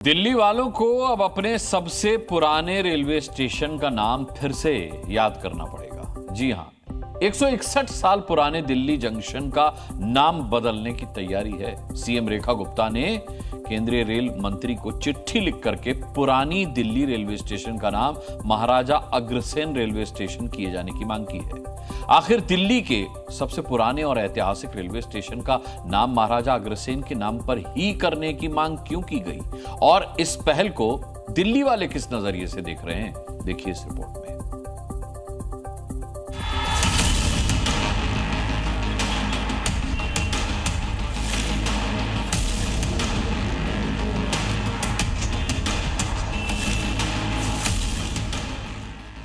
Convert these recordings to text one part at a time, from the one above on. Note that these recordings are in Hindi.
दिल्ली वालों को अब अपने सबसे पुराने रेलवे स्टेशन का नाम फिर से याद करना पड़ेगा। जी हां, 161 साल पुराने दिल्ली जंक्शन का नाम बदलने की तैयारी है। सीएम रेखा गुप्ता ने केंद्रीय रेल मंत्री को चिट्ठी लिख करके पुरानी दिल्ली रेलवे स्टेशन का नाम महाराजा अग्रसेन रेलवे स्टेशन किए जाने की मांग की है। आखिर दिल्ली के सबसे पुराने और ऐतिहासिक रेलवे स्टेशन का नाम महाराजा अग्रसेन के नाम पर ही करने की मांग क्यों की गई और इस पहल को दिल्ली वाले किस नजरिए से देख रहे हैं, देखिए इस रिपोर्ट में।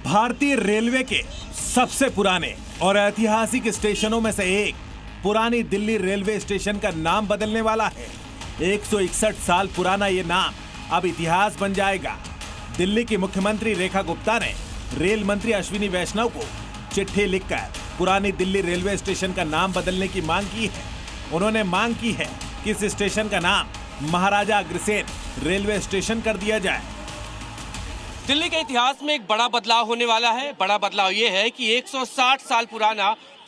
भारतीय रेलवे के सबसे पुराने और ऐतिहासिक स्टेशनों में से एक पुरानी दिल्ली रेलवे स्टेशन का नाम बदलने वाला है। 161 साल पुराना ये नाम अब इतिहास बन जाएगा। दिल्ली की मुख्यमंत्री रेखा गुप्ता ने रेल मंत्री अश्विनी वैष्णव को चिट्ठी लिखकर पुरानी दिल्ली रेलवे स्टेशन का नाम बदलने की मांग की है। उन्होंने मांग की है कि इस स्टेशन का नाम महाराजा अग्रसेन रेलवे स्टेशन कर दिया जाए। दिल्ली के इतिहास में एक बड़ा बदलाव होने वाला है। बड़ा बदलाव ये है कि 160 साल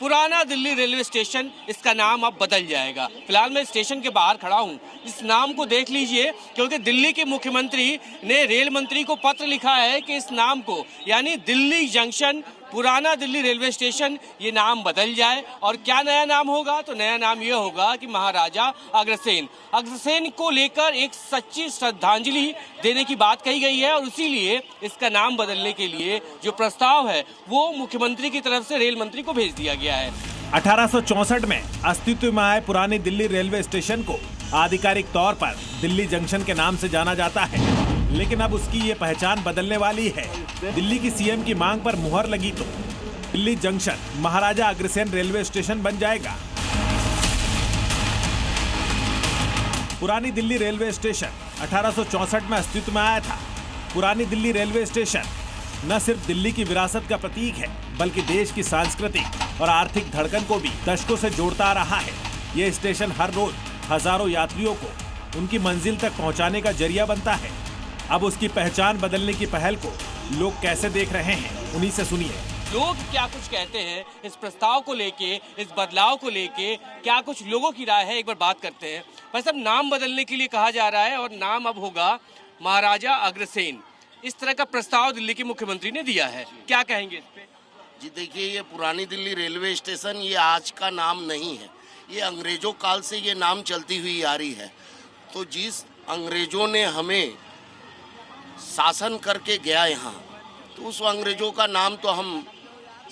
पुराना दिल्ली रेलवे स्टेशन, इसका नाम अब बदल जाएगा। फिलहाल मैं स्टेशन के बाहर खड़ा हूँ। इस नाम को देख लीजिए, क्योंकि दिल्ली के मुख्यमंत्री ने रेल मंत्री को पत्र लिखा है कि इस नाम को, यानी दिल्ली जंक्शन पुराना दिल्ली रेलवे स्टेशन, ये नाम बदल जाए। और क्या नया नाम होगा? तो नया नाम ये होगा कि महाराजा अग्रसेन को लेकर एक सच्ची श्रद्धांजलि देने की बात कही गई है और इसीलिए इसका नाम बदलने के लिए जो प्रस्ताव है वो मुख्यमंत्री की तरफ से रेल मंत्री को भेज दिया गया है। 1864 में अस्तित्व में आए पुरानी दिल्ली रेलवे स्टेशन को आधिकारिक तौर पर दिल्ली जंक्शन के नाम से जाना जाता है, लेकिन अब उसकी ये पहचान बदलने वाली है। दिल्ली की सीएम की मांग पर मुहर लगी तो Delhi junction Maharaja Agrasen railway station बन जाएगा। पुरानी दिल्ली रेलवे स्टेशन 1864 में अस्तित्व में आया था। पुरानी दिल्ली रेलवे स्टेशन न सिर्फ दिल्ली की विरासत का प्रतीक है, बल्कि देश की सांस्कृतिक और आर्थिक धड़कन को भी दशकों से जोड़ता आ रहा है। ये स्टेशन हर रोज हजारों यात्रियों को उनकी मंजिल तक पहुंचाने का जरिया बनता है। अब उसकी पहचान बदलने की पहल को लोग कैसे देख रहे हैं, उन्हीं से सुनिए। लोग क्या कुछ कहते हैं इस प्रस्ताव को लेके, इस बदलाव को लेके, क्या कुछ लोगों की राय है, एक बार बात करते हैं। बस अब नाम बदलने के लिए कहा जा रहा है और नाम अब होगा महाराजा अग्रसेन। इस तरह का प्रस्ताव दिल्ली के मुख्यमंत्री ने दिया है, क्या कहेंगे इस पे? जी देखिए, ये पुरानी दिल्ली रेलवे स्टेशन ये आज का नाम नहीं है, ये अंग्रेजों काल से ये नाम चलती हुई आ रही है। तो जिस अंग्रेजों ने हमें शासन करके गया यहाँ, तो उस अंग्रेजों का नाम तो हम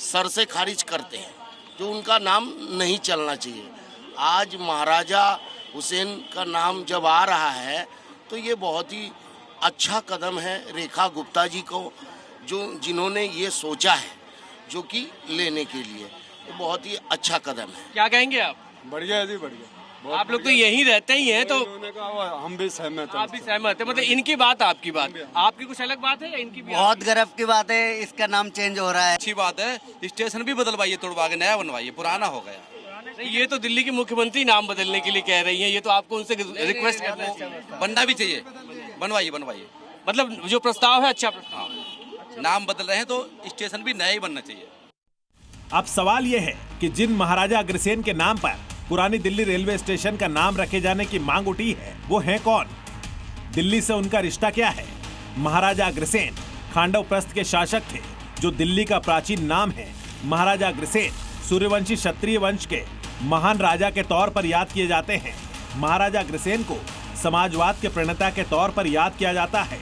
सर से खारिज करते हैं, जो उनका नाम नहीं चलना चाहिए। आज महाराजा हुसैन का नाम जब आ रहा है तो ये बहुत ही अच्छा कदम है रेखा गुप्ता जी को, जिन्होंने ये सोचा है, जो कि लेने के लिए ये बहुत ही अच्छा कदम है। क्या कहेंगे आप? बढ़िया है जी, बढ़िया। आप लोग तो यहीं रहते ही हैं, तो हम भी सहमत हैं। आप भी सहमत है? मतलब इनकी बात आपकी बात, आपकी कुछ अलग बात है या इनकी भी? बहुत गर्व की बात है, इसका नाम चेंज हो रहा है। अच्छी बात है। स्टेशन भी बदलवाइए, तोड़वा के नया बनवाइए, पुराना हो गया। ये तो दिल्ली की मुख्यमंत्री नाम बदलने के लिए कह रही हैं, ये तो आपको उनसे रिक्वेस्ट करना है। बनना भी चाहिए, बनवाइए। मतलब जो प्रस्ताव है अच्छा प्रस्ताव। नाम बदल रहे हैं तो स्टेशन भी नया ही बनना चाहिए। अब सवाल यह है कि जिन महाराजा अग्रसेन के नाम पर पुरानी दिल्ली रेलवे स्टेशन का नाम रखे जाने की मांग उठी है, वो हैं कौन? दिल्ली से उनका रिश्ता क्या है? महाराजा अग्रसेन खांडव प्रस्थ के शासक थे, जो दिल्ली का प्राचीन नाम है। महाराजा अग्रसेन सूर्यवंशी क्षत्रिय वंश के महान राजा के तौर पर याद किए जाते हैं। महाराजा अग्रसेन को समाजवाद के प्रणेता के तौर पर याद किया जाता है।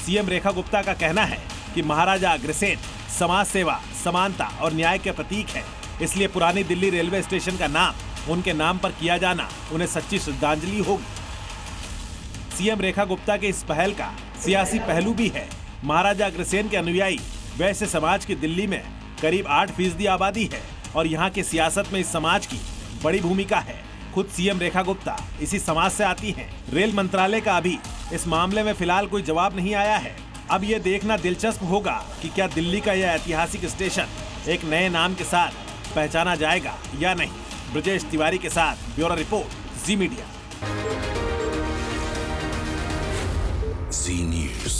सीएम रेखा गुप्ता का कहना है कि महाराजा अग्रसेन समाज सेवा, समानता और न्याय के प्रतीक है, इसलिए पुरानी दिल्ली रेलवे स्टेशन का नाम उनके नाम पर किया जाना उन्हें सच्ची श्रद्धांजलि होगी। सीएम रेखा गुप्ता के इस पहल का सियासी पहलू भी है। महाराजा अग्रसेन के अनुयायी वैश्य समाज की दिल्ली में करीब 8% आबादी है और यहाँ की सियासत में इस समाज की बड़ी भूमिका है। खुद सीएम रेखा गुप्ता इसी समाज से आती हैं। रेल मंत्रालय का अभी इस मामले में फिलहाल कोई जवाब नहीं आया है। अब ये देखना दिलचस्प होगा कि क्या दिल्ली का यह ऐतिहासिक स्टेशन एक नए नाम के साथ पहचाना जाएगा या नहीं। ब्रजेश तिवारी के साथ ब्यूरो रिपोर्ट, जी मीडिया। जी न्यूज।